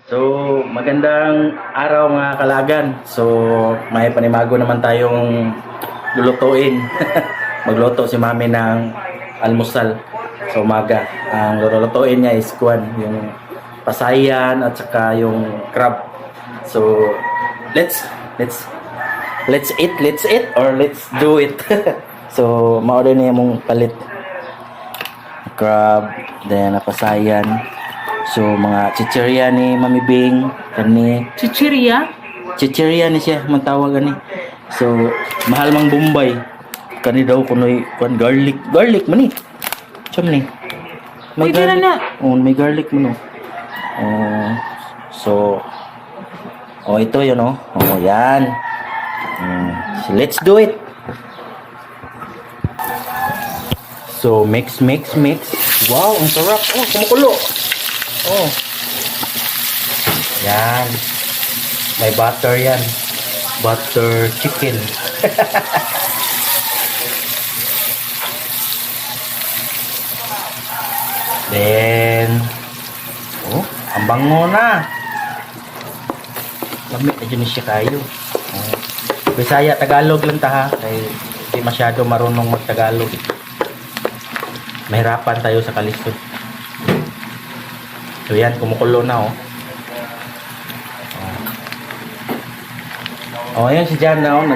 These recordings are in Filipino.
So, magandang araw mga kalagan. So, may panimago naman tayong lulutuin. Magluto si mami ng almusal sa umaga. Ang lulutuin niya is kuwan, yung pasayan at saka yung crab. So, let's eat or let's do it. So, ma-order niya mong palit crab, then pasayan. So, mga chichirya ni Mami Bing, kani Chichirya? chichirya ni siya matawag ani. So, mahal mang Bombay. Kani daw kunoy kuan garlic man ni. Cham ni. Pwede na na. Oh, may garlic mo no. So, ito yun oh. Oh, yan. So, let's do it. So, mix. Wow, ang sarap. Oh, kumukulo. Oh. Yan. May butter yan. Butter chicken. Then, ang bango na. Lamig na dyan siya kayo. Bisaya, Tagalog lang ta ha. Kaya hindi masyado marunong mag-Tagalog. Mahirapan tayo sa kalisod. So yan, kumukulo na oh. Oh, yan si Jan na oh.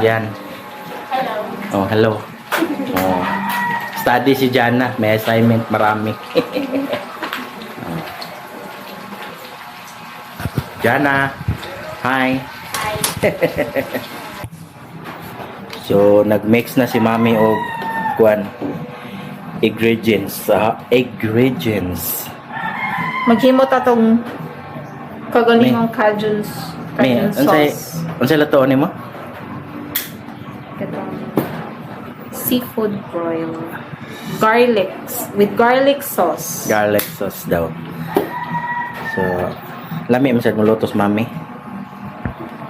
Yan. Oh, hello. Oh. Study si Jana, may assignment marami. Jana, hi. So, nag-mix na si Mami og kuan ingredients. Maghimo ta tong kagalingong Cajun sauce. Unsay lato nimo? Itong seafood broil. With garlic sauce. Garlic sauce daw. So, lami man sad mo lutos Mami.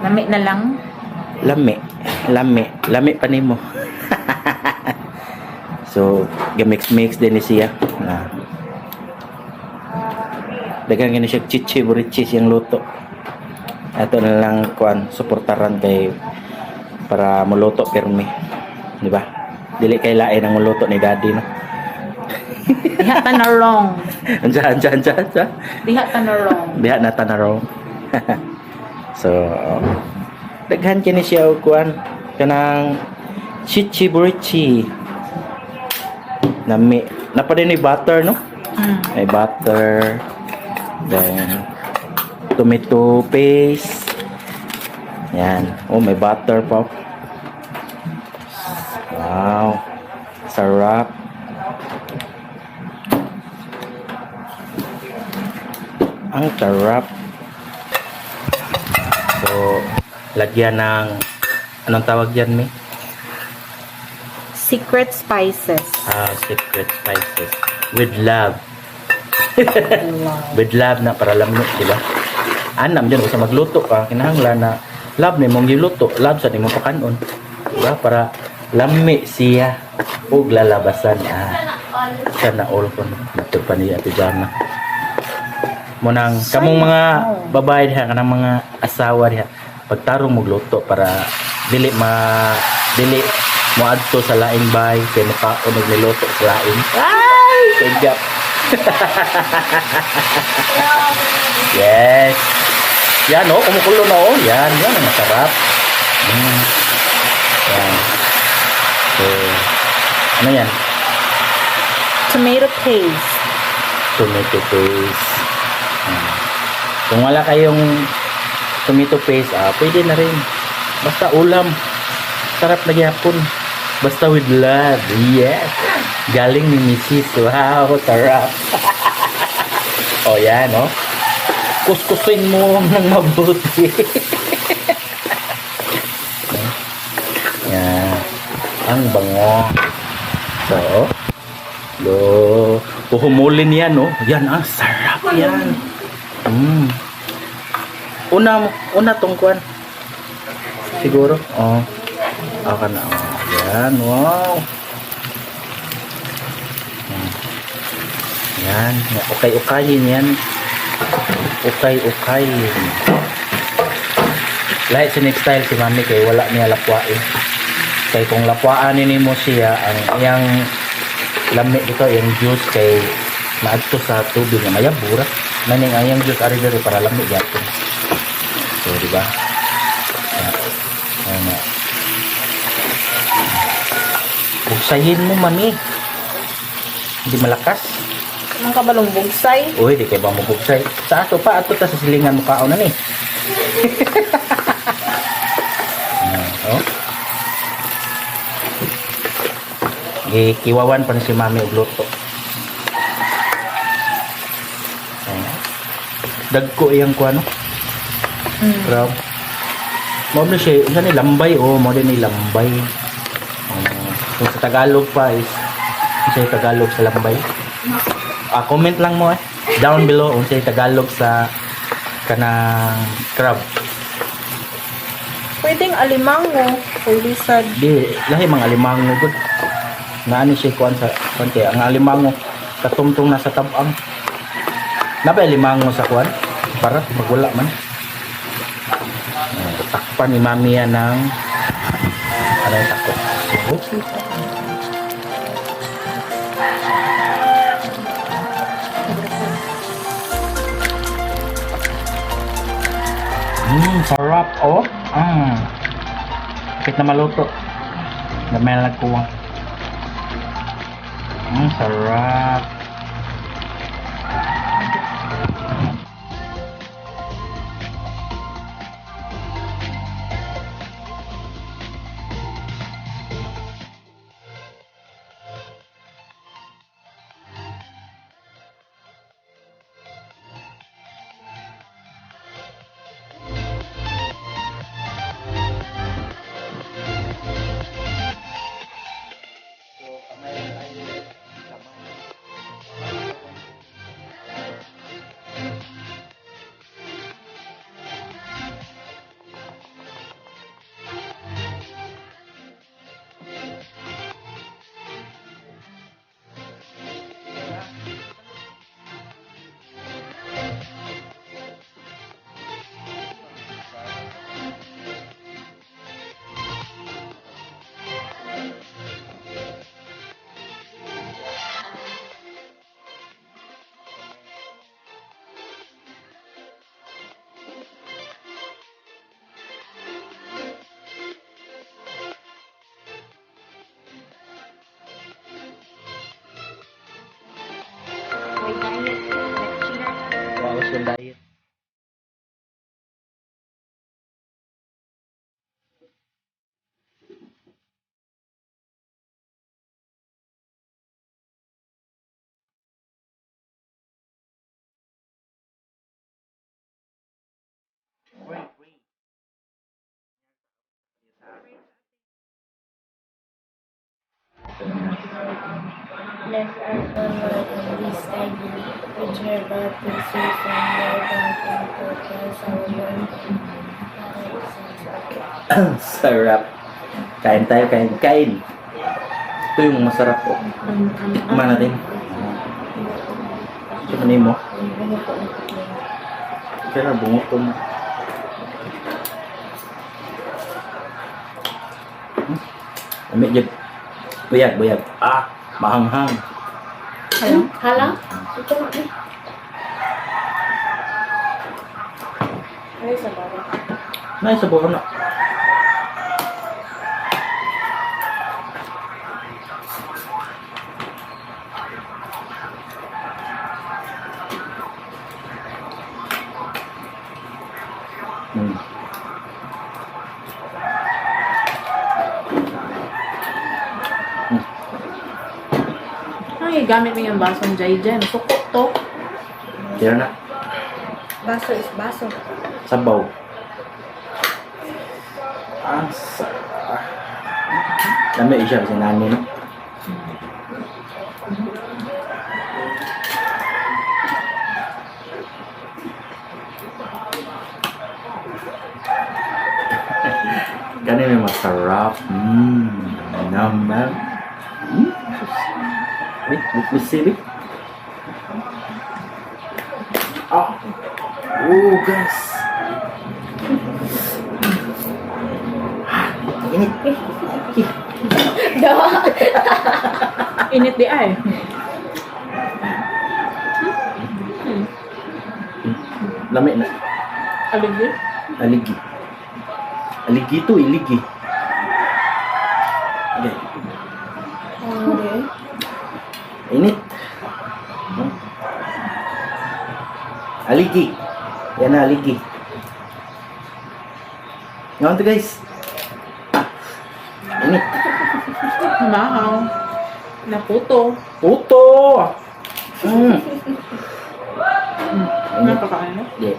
Lami na lang. Lami pa nimo. So, gamix din ni siya. Dagan gani siya chichi burichi siyang luto. Ato na lang kuan suportaran kay para muluto pirmi. Di ba? Dili kay lain ang muluto ni daddy no. Diha ta na wrong. Ansa. Diha ta na wrong. Diha na tanaraw. So, daghan kini siya og kuan kanang chichi burichi. Napa din ni butter no? May butter. Then, tomato paste. Yan. Oh, may butter pa. Wow. Sarap. Ang sarap. So, lagyan ng anong tawag yan, Mi? Secret spices. Secret spices. With love. With love na para lamno, di ba? Anam dyan, basta magluto ka, kinahanglan na love ni mong giluto, love sa ni mong pakanon. Di ba? Para lami siya ug lalabasan. Sana all ko nato pa ni Ate Jana. Munang kamong mga babae diha kanang mga asawa diha pagtarong magluto para dili mo adto sa laing bay kay makaon og niluto sa laing. Ay, kagap. Yes. Yan oh, kumukulo na oh. Yan ang masarap. Yan. So, ano yan? Tomato paste. Kung wala kayong tomato paste, pwede na rin. Basta ulam. Sarap na gyapon. Basta with love. Yes. Galing ni Mrs. Wow, sarap. O yan, no? Kuskusin mo ng mabuti. Yan. Ang bango. So, puhumulin yan, no? Yan, ang sarap yan. Una tong kuan. Siguro. Akan na. Yan, wow. Yan, okay-ukayin yan. ukay-ukay. Lahat sa next style si mami kay wala niya lapwain. Kay kung lapwaan ni mo siya, ang iyang lamig dito, yung juice kay maadto sa tubig na mayabura. Maning ang iyang juice ari diri para lamig yato. So, di ba? Ano. Buksayin mo mami. Hindi malakas. Ang kabalong bugsay. Uy, di kay ba mo bugsay. Sa ato pa, ato ta sa silingan mo kaon na ni. Oh. Gikiwawan pa ni si mami og luto. Dagko iyang kuano. Crab. Mo na siya, unsa ni lambay mo din ni lambay. Kung sa Tagalog pa is unsa yung Tagalog sa lambay? Comment lang mo down below unsa yung Tagalog sa kanang crab. Pwedeng alimango. Pwede sa... Di, lahi mga alimango gud. Naani siya kuan sa konti. Ang alimango katumtong na sa tabang. Napay alimango sa kuan para magwala man. Takpan ni mami yan ng ano yung takot. Sarap oh. Kapit na maluto. Gamay na nagkuwang. Sarap. Bawas yung diet. Left us forward and we steady, which her God pursues from there down to protest our world. Sarap. Kain tayo, kain. Ito yung masarap po. Kumain natin. Ito kanin mo. Kaya bungot ko mo. Amik jud. Buyag. Mahanghang. Halang? Ito nga eh. Ay, sa bawah. Nay sa buwan na. Ay, gamit mo yung basong Jayjen. Sukot to. Kaya na. Baso is baso. Sabaw. Asa. Dami siya kasi nani no. Ganun yung masarap. Naman. Wait, let me see it. Oh, guys. Init. Dawa. Init di ay. Lamig na. Aligi. Aligi. Aligi to, iligi. Okay. Okay. Init. Aligi. Yan na, aligi. Ngayon to guys. Init. Mahaw. Naputo. Puto! Mm. Init. Napakaano? Yeah.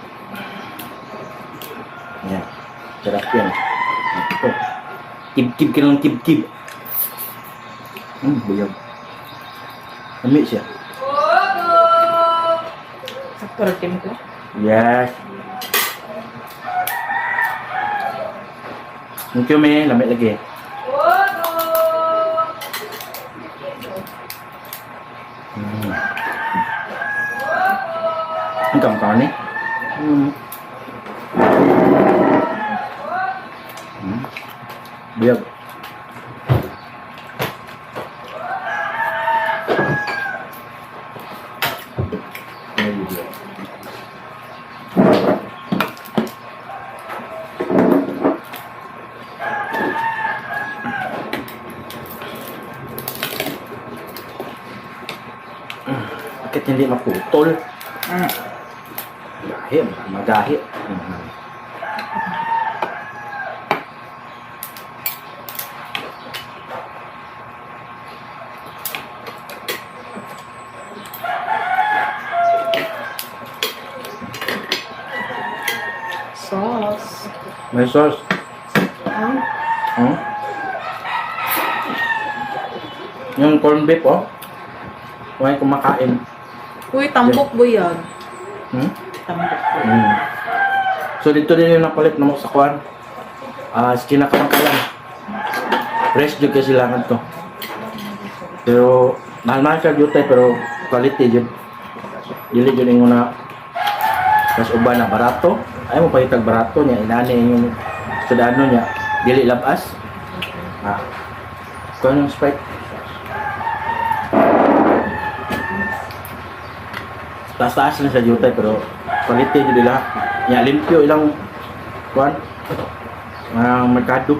Yan. Sarap yan. Ito. Kib-kib ka ng kib-kib. Buyog. Lamig siya. Sakto rin kami ko. Yes. Thank you, me. Lamig lagi. Ang kamkaw ni. Buyog. Bakit hindi maputol? Gahi, magahi. Sauce. May sauce. Hmm? Yung corned beef, oh. Huwag kumakain. Uy, tambok buyag. Hmm? Tambok. Mm. So dito din yung napalit na mo sa kuwan. Kinakamakala. Fresh jud kasi langan to. Pero mahal-mahal siya jud pero quality jud. Dili jud yung na kas uban na barato. Ay mo pahitag barato niya inani yung sudano niya. Dili labas. Ito yung Sprite. Taas-taas na sa jutay pero quality jud nila. Ya limpyo ilang kuan ang merkado.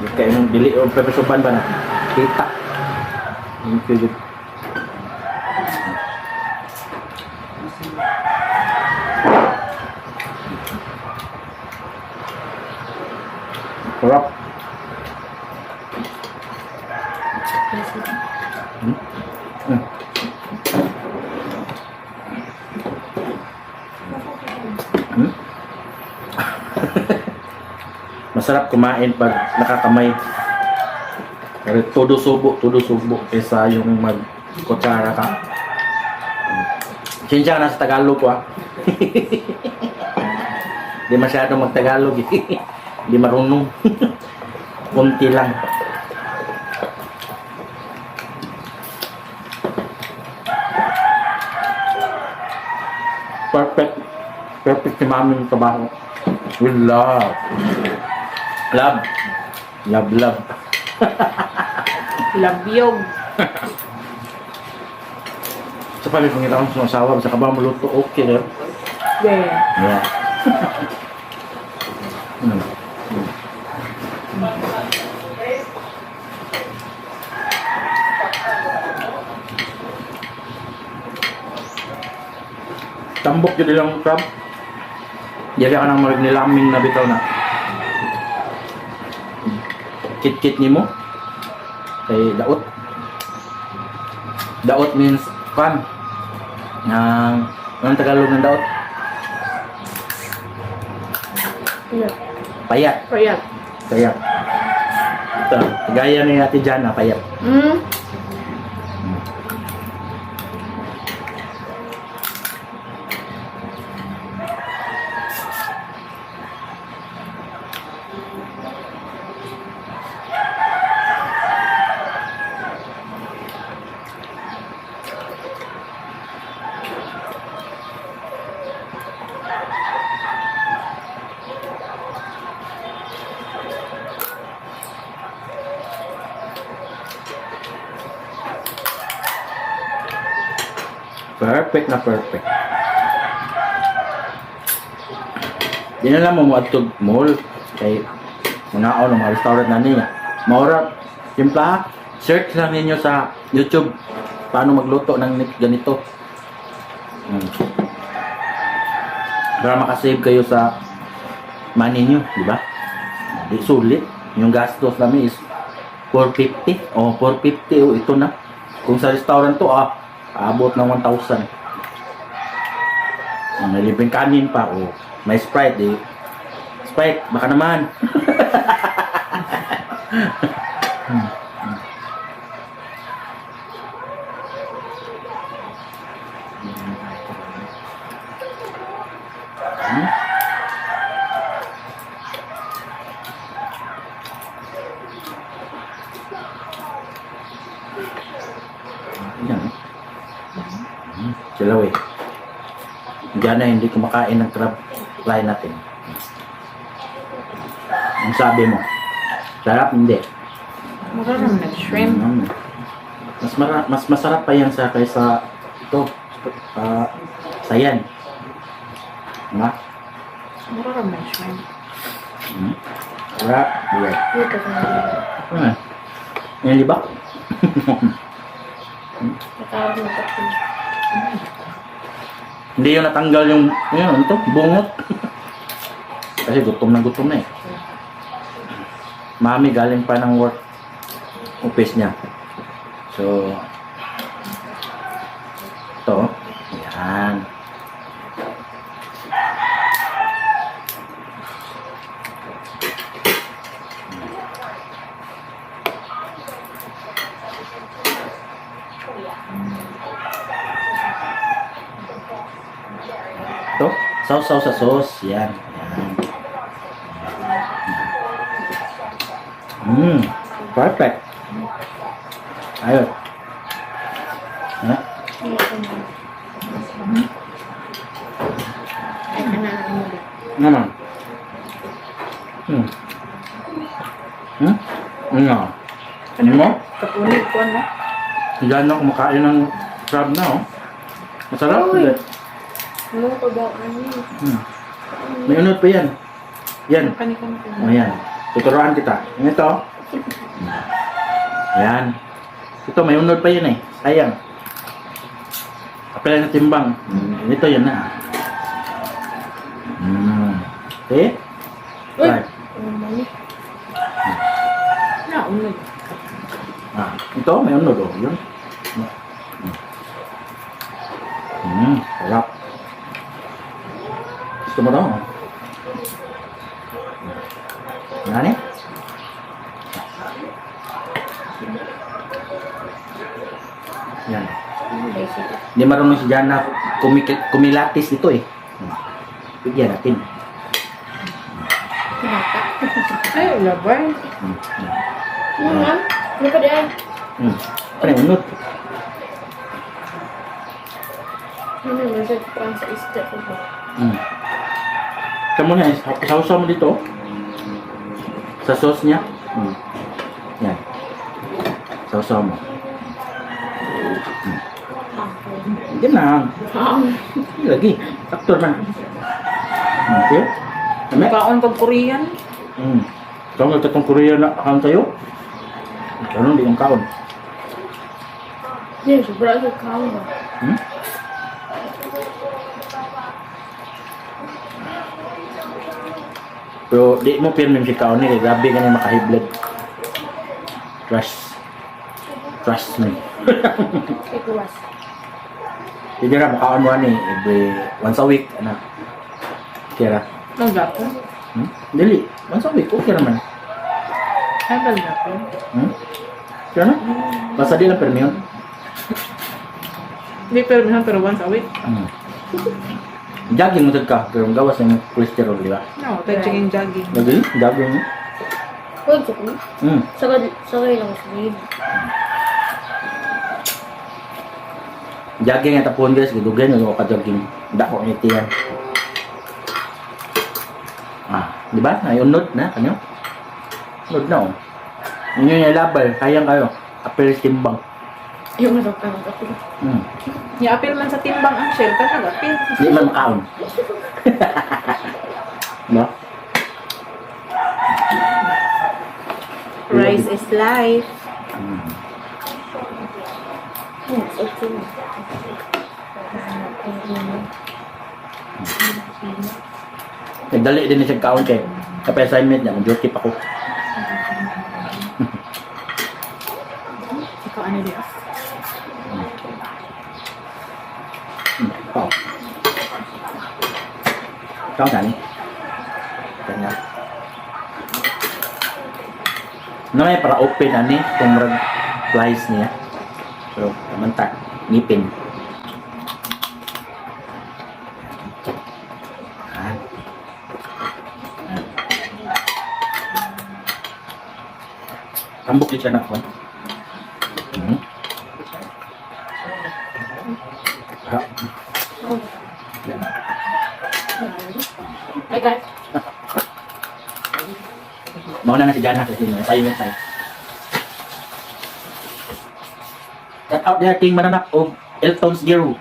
Di kay nung dili o pepesoban ba na kita. Limpyo jud. Sarap. Masarap kumain pag nakakamay. Pero todo subo kaysa yung mag-kutsara ka. Sinsya ka na sa Tagalog ko Di masyadong mag-Tagalog Di marunong. Kunti lang. Perfect si mami yung trabaho. We love. Love. Labyog. Sa palit kung kita akong sumasawa, basta ka ba maluto, okay na. Yeah. Yeah. Tambok yun nilang crab. Dili ka nang marig nilaming na bitaw na. Kit-kit ni mo. Kay daot. Daot means kan. Ang Tagalog ng daot? Yeah. Payat. Payat. Payat. Ito, gaya ni Ate Jana, payat. Perfect na perfect. Di na lang mo atog mall. Kay mga mga restaurant na niya. Maura, simpla, search lang ninyo sa YouTube paano magluto ng ganito. Para makasave kayo sa money nyo, di ba? Di sulit. Yung gastos namin is 450. O, 450. O, ito na. Kung sa restaurant to, abot ng 1,000. May libreng kanin pa. O, may Sprite, eh. Sprite, baka naman. Yan. Silaw eh. Diyan na hindi kumakain ng crab fry natin. Ang sabi mo, sarap hindi. Masarap naman nag-shrimp. Mas masarap pa yan sa kaysa ito. Sayan. Diba? Masarap naman nag-shrimp. Sarap. Diba? Dito ka na. Yan di ba? Nakawag mo ka. Hindi yung natanggal yung ito, bungot. Kasi gutom na eh. Mami galing pa ng work office niya. So, ito. Yan. Ito, sausaw sa sauce. Yan. Yan. Perfect. Ayun. Ha? Ay, kanaan mo. Naman. Ano? Ano mo? Kapunit ko, no? Diyan na kumakain ng crab na, oh. Masarap. Uy. Uy. Ano ko ba? Ano? May unod pa yan. Yan. Kanikon ko. O yan. Tuturuan kita. Ito. Yan. Ito, may unod pa yan eh. Sayang. Kapila na timbang. Ito yan na. Okay? Uy! Right. Ano mami? Naunod. Ito, may unod oh. Yun. Sarap. Gusto mo daw? Yan eh. Yan. Basic. Hindi marunong si Jana kumilatis ito eh. Bigyan natin. Pinata. Ay, labar. Ano nga? Ano pa dyan? Ano yung unod? Ano nga? Sa parang sa isda ko ba? Kamu na, sausaw mo dito. Sa sauce niya. Yan. Sausaw mo. Yan na. Lagi. Aktor man. Okay. Kami? Kaon pag Korean. Ikaw nga tatong Korea na account tayo? Karon di yung kaon. Hindi, sobra sa kaon ba? Pero di mo pirmin si kaon ni. Grabe ka na makahiblad. Trust me. Ikuwas. Hindi na makaon mo ni. Once a week. Ano? Kira. Nagapo. Dili. Once a week. Okay naman. Ay, nagapo. Kira na? Basta di lang pirmin yun. Hindi pero once a week. Jogging mo ka. Pero gawas ng cholesterol, di ba? No, touching and jogging. Lagi? Jogging mo? Huwag sa ko. Sagay lang sa live. Jogging at tapon guys. Gidugan yung ka-jogging. Dako ng itiyan. Di ba? Ay, unod na. Kanyo? Unod na oh. Inyo yung labal. Kayang kayo. Apel timbang. Yung masaktan ang kapil. Hmm. I-apil man sa timbang ang shell, ka nag-apil. Di man makaon. No? Rice is life. Hmm. Yes, okay. Nagdali din siya kaon kay kapay assignment niya, mag-duty pa ko. Ikaw ano din? Ikaw. Ikaw gani? Kanya. Namay para open ani kung rag flies niya. Pero manta ngipin. Ah. Tambok din siya na kwan. Ah. Ay, guys. Mauna na si Jana kasi tayo yung tayo. Shout out there King Mananak o Elton's Giro.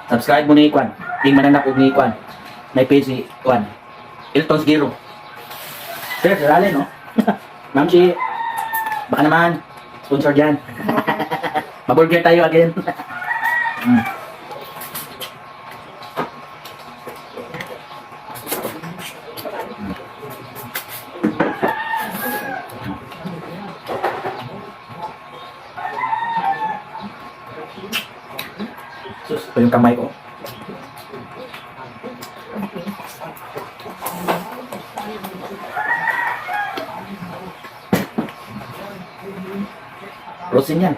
Subscribe mo ni Kwan. King Mananak o ni Kwan. May page ni Kwan. Elton's Giro. Sir, sarali no? Ma'am si, baka naman, sponsor dyan. Maburger tayo again. Sus, ito yung kamay ko. Rosin yan.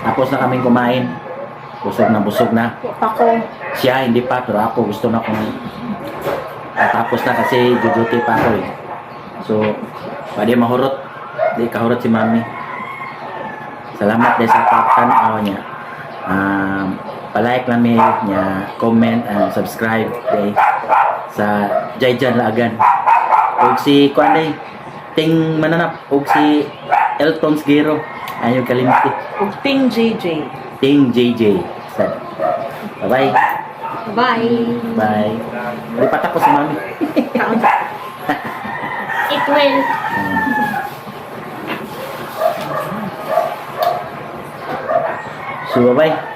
Tapos na kaming kumain. Busog na. Ako. Siya hindi pa, pero ako gusto na kong tapos na kasi duty pa ako eh. So, pwede mahurot. Di kahurot si mami. Salamat dahil sa pagtanaw niya. Palike namin niya, comment and subscribe dahil sa Jaijan Laagan. Ug si Kwanday, Ting Mananap, ug si Elton's Giro. Ayaw kalimti. Ting JJ. Ting JJ. Bye-bye. Bye. Bye. Lipat ako si mami. It will. So, bye-bye.